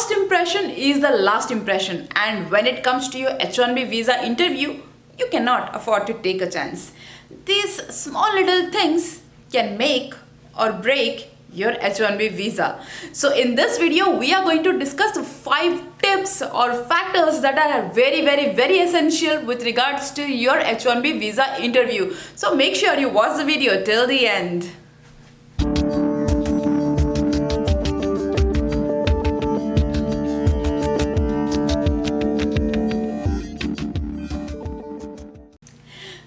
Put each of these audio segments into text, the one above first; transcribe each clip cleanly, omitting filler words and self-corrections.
First impression is the last impression, and when it comes to your H1B visa interview, you cannot afford to take a chance. These small little things can make or break your H1B visa. So in this video, we are going to discuss 5 tips or factors that are very essential with regards to your H1B visa interview. So make sure you watch the video till the end.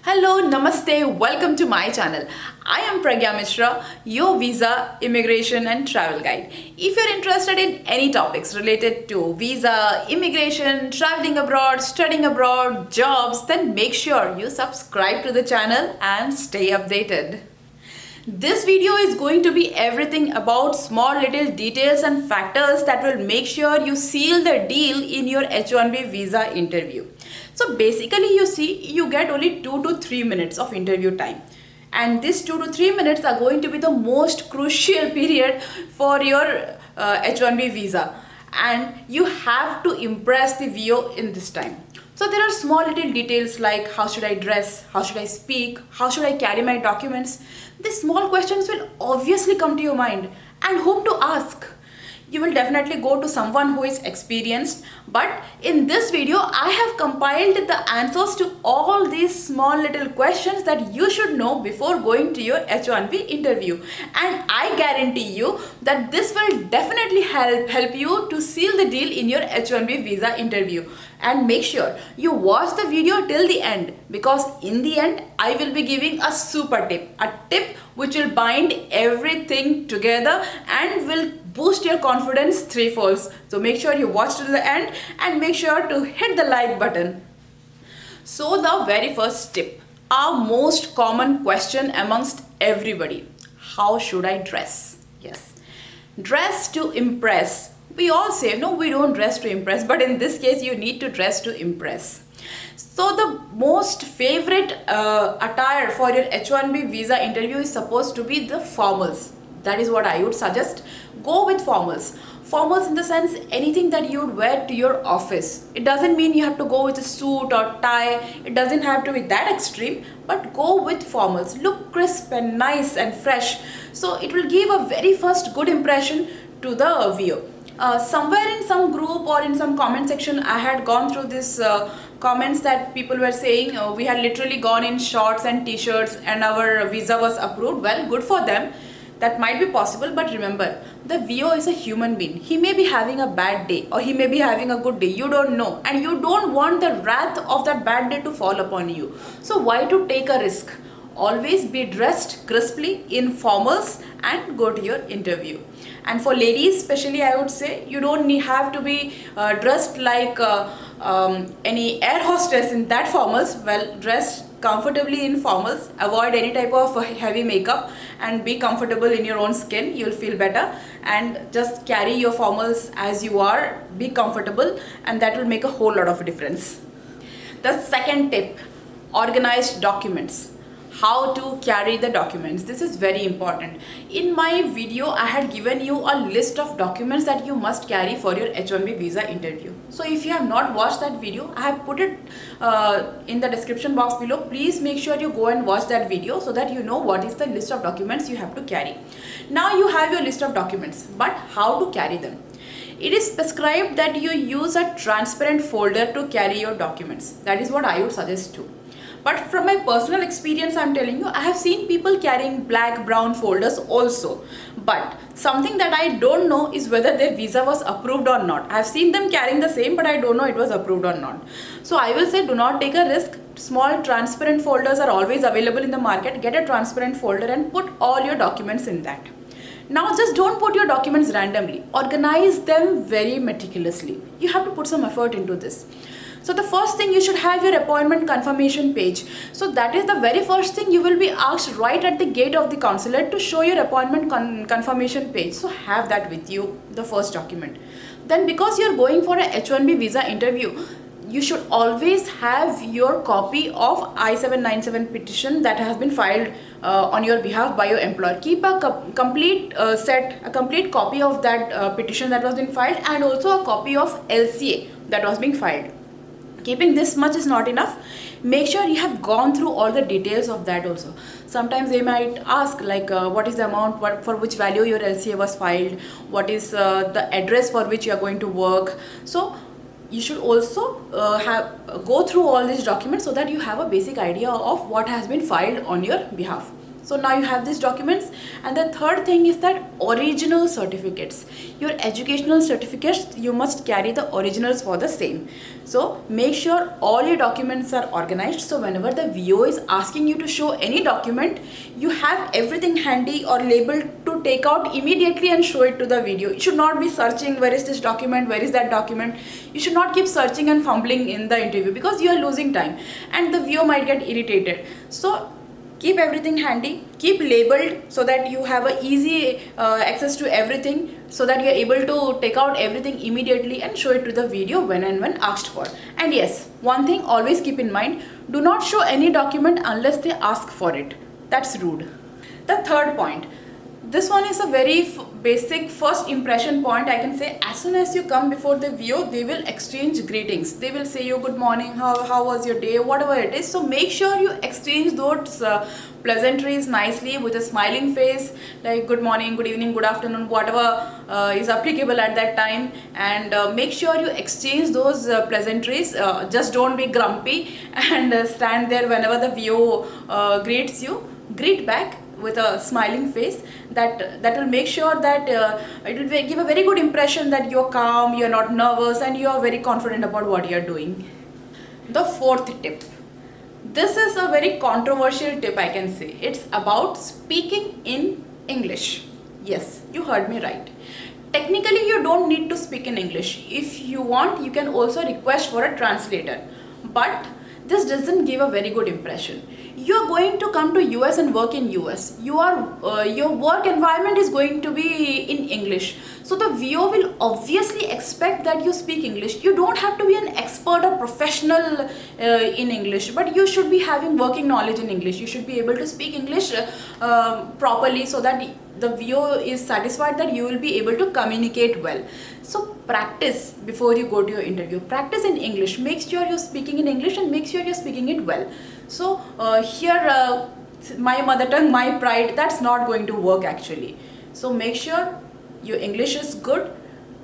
Hello, Namaste, welcome to my channel. I am Pragya Mishra, your visa, immigration and travel guide. If you're interested in any topics related to visa, immigration, traveling abroad, studying abroad, jobs, then make sure you subscribe to the channel and stay updated. This video is going to be everything about small little details and factors that will make sure you seal the deal in your H1B visa interview. So basically you get only 2 to 3 minutes of interview time. And these 2 to 3 minutes are going to be the most crucial period for your H1B visa. And you have to impress the VO in this time. So there are small little details like how should I dress, how should I speak, how should I carry my documents. These small questions will obviously come to your mind, and whom to ask. You will definitely go to someone who is experienced, but in this video I have compiled the answers to all these small little questions that you should know before going to your H1B interview, and I guarantee you that this will definitely help you to seal the deal in your H1B visa interview. And make sure you watch the video till the end, because in the end I will be giving a super tip, a tip which will bind everything together and will boost your confidence threefolds. So make sure you watch till the end and make sure to hit the like button. So the very first tip, our most common question amongst everybody: how should I dress? Yes, dress to impress. We all say, no, we don't dress to impress, but in this case, you need to dress to impress. So the most favorite attire for your H1B visa interview is supposed to be the formals. That is what I would suggest. Go with formals. Formals in the sense anything that you would wear to your office. It doesn't mean you have to go with a suit or tie. It doesn't have to be that extreme, but go with formals. Look crisp and nice and fresh. So it will give a very first good impression to the viewer. Somewhere in some group or in some comment section, I had gone through this comments that people were saying we had literally gone in shorts and t-shirts and our visa was approved. Well, good for them. That might be possible, but remember, the VO is a human being. He may be having a bad day or he may be having a good day. You don't know, and you don't want the wrath of that bad day to fall upon you. So why to take a risk? Always be dressed crisply in formals and go to your interview. And for ladies especially, I would say you don't have to be dressed like any air hostess in that formals. Well, dress comfortably in formals. Avoid any type of heavy makeup and be comfortable in your own skin. You'll feel better, and just carry your formals as you are. Be comfortable, and that will make a whole lot of difference. The second tip, organized documents. How to carry the documents. This is very important. In my video, I had given you a list of documents that you must carry for your H1B visa interview. So if you have not watched that video, I have put it in the description box below. Please make sure you go and watch that video so that you know what is the list of documents you have to carry. Now you have your list of documents, but how to carry them? It is prescribed that you use a transparent folder to carry your documents. That is what I would suggest too. But from my personal experience, I'm telling you, I have seen people carrying black, brown folders also. But something that I don't know is whether their visa was approved or not. I've seen them carrying the same, but I don't know it was approved or not. So I will say, do not take a risk. Small transparent folders are always available in the market. Get a transparent folder and put all your documents in that. Now just don't put your documents randomly. Organize them very meticulously. You have to put some effort into this. So the first thing, you should have your appointment confirmation page. So that is the very first thing you will be asked right at the gate of the consulate to show your appointment confirmation page. So have that with you, the first document. Then because you're going for a H1B visa interview, you should always have your copy of I-797 petition that has been filed on your behalf by your employer. Keep a complete complete copy of that petition that was being filed, and also a copy of LCA that was being filed. Keeping this much is not enough. Make sure you have gone through all the details of that also. Sometimes they might ask like what is the amount for which value your LCA was filed, what is the address for which you are going to work. So you should also go through all these documents so that you have a basic idea of what has been filed on your behalf. So now you have these documents. And the third thing is that original certificates. Your educational certificates, you must carry the originals for the same. So make sure all your documents are organized, so whenever the VO is asking you to show any document, you have everything handy or labeled to take out immediately and show it to the video. You should not be searching where is this document, where is that document. You should not keep searching and fumbling in the interview, because you are losing time and the VO might get irritated. So keep everything handy, keep labeled so that you have a easy access to everything, so that you are able to take out everything immediately and show it to the video when and when asked for. And yes, one thing always keep in mind, do not show any document unless they ask for it. That's rude. The third point, this one is a very basic first impression point, I can say. As soon as you come before the VO, they will exchange greetings. They will say you good morning, how was your day, whatever it is. So make sure you exchange those pleasantries nicely with a smiling face, like good morning, good evening, good afternoon, whatever is applicable at that time. And make sure you exchange those pleasantries. Just don't be grumpy and stand there whenever the VO greets you. Greet back with a smiling face. That will make sure that it will give a very good impression that you're calm, you're not nervous, and you are very confident about what you're doing. The fourth tip. This is a very controversial tip, I can say. It's about speaking in English. Yes, you heard me right. Technically, you don't need to speak in English. If you want, you can also request for a translator. But this doesn't give a very good impression. You're going to come to US and work in US. Your work environment is going to be in English. So the VO will obviously expect that you speak English. You don't have to be an expert or professional in English, but you should be having working knowledge in English. You should be able to speak English properly, so that the VO is satisfied that you will be able to communicate well. So practice before you go to your interview. Practice in English. Make sure you're speaking in English and make sure you're speaking it well. So here, my mother tongue, my pride, that's not going to work actually. So make sure your English is good.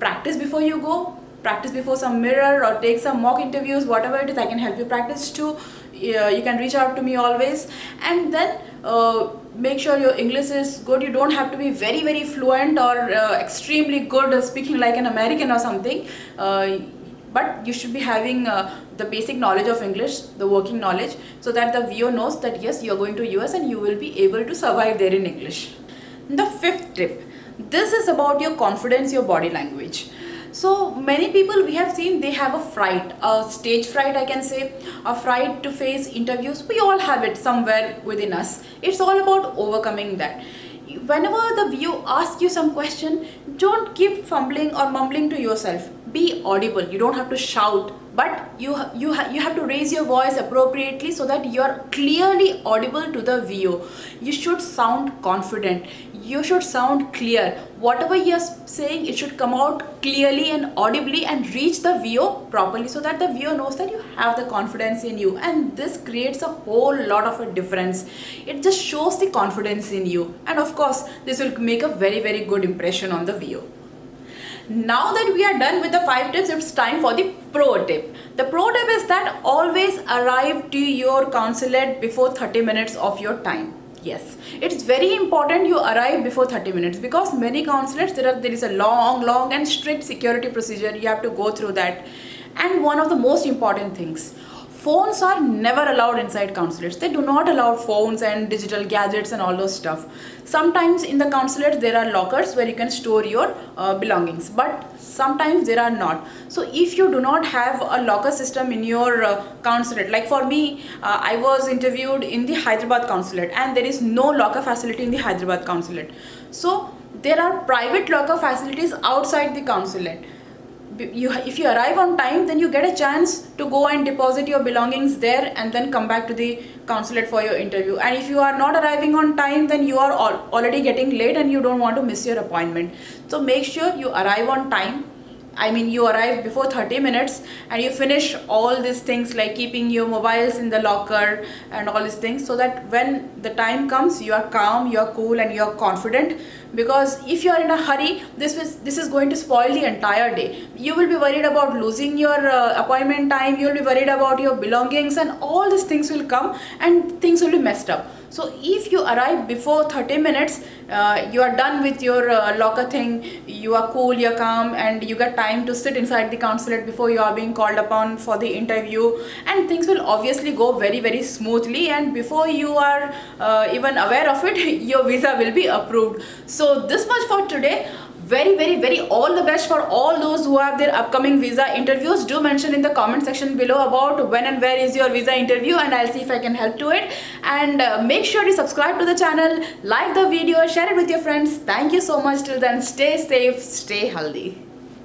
Practice before you go. Practice before some mirror or take some mock interviews, whatever it is. I can help you practice too. You can reach out to me always. And then make sure your English is good. You don't have to be very, very fluent or extremely good speaking like an American or something. But you should be having the basic knowledge of English, the working knowledge, so that the VO knows that yes, you are going to US and you will be able to survive there in English. The fifth tip. This is about your confidence, your body language. So many people we have seen, they have a fright, a stage fright, I can say, a fright to face interviews. We all have it somewhere within us. It's all about overcoming that. Whenever the VO asks you some question, don't keep fumbling or mumbling to yourself. Be audible. You don't have to shout, but you have to raise your voice appropriately so that you are clearly audible to the VO. You should sound confident. You should sound clear. Whatever you are saying, it should come out clearly and audibly and reach the VO properly, so that the VO knows that you have the confidence in you. And this creates a whole lot of a difference. It just shows the confidence in you. And of course, this will make a very, very good impression on the VO. Now that we are done with the 5 tips, it's time for the pro tip. The pro tip is that always arrive to your consulate before 30 minutes of your time. Yes, it's very important you arrive before 30 minutes, because many consulates, there is a long and strict security procedure. You have to go through that. And one of the most important things, phones are never allowed inside consulates. They do not allow phones and digital gadgets and all those stuff. Sometimes in the consulates there are lockers where you can store your belongings, but sometimes there are not. So if you do not have a locker system in your consulate, like for me, I was interviewed in the Hyderabad consulate and there is no locker facility in the Hyderabad consulate. So there are private locker facilities outside the consulate. if you arrive on time, then you get a chance to go and deposit your belongings there and then come back to the consulate for your interview. And if you are not arriving on time, then you are already getting late and you don't want to miss your appointment. So make sure you arrive on time. I mean, you arrive before 30 minutes and you finish all these things like keeping your mobiles in the locker and all these things, so that when the time comes, you are calm, you are cool, and you are confident. Because if you are in a hurry, this is going to spoil the entire day. You will be worried about losing your appointment time, you will be worried about your belongings, and all these things will come and things will be messed up. So if you arrive before 30 minutes, you are done with your locker thing, you are cool, you are calm, and you get time to sit inside the consulate before you are being called upon for the interview, and things will obviously go very, very smoothly, and before you are even aware of it, your visa will be approved. So this much for today. Very, very, very all the best for all those who have their upcoming visa interviews. Do mention in the comment section below about when and where is your visa interview, and I'll see if I can help to it. And make sure to subscribe to the channel, like the video, share it with your friends. Thank you so much. Till then, stay safe, stay healthy.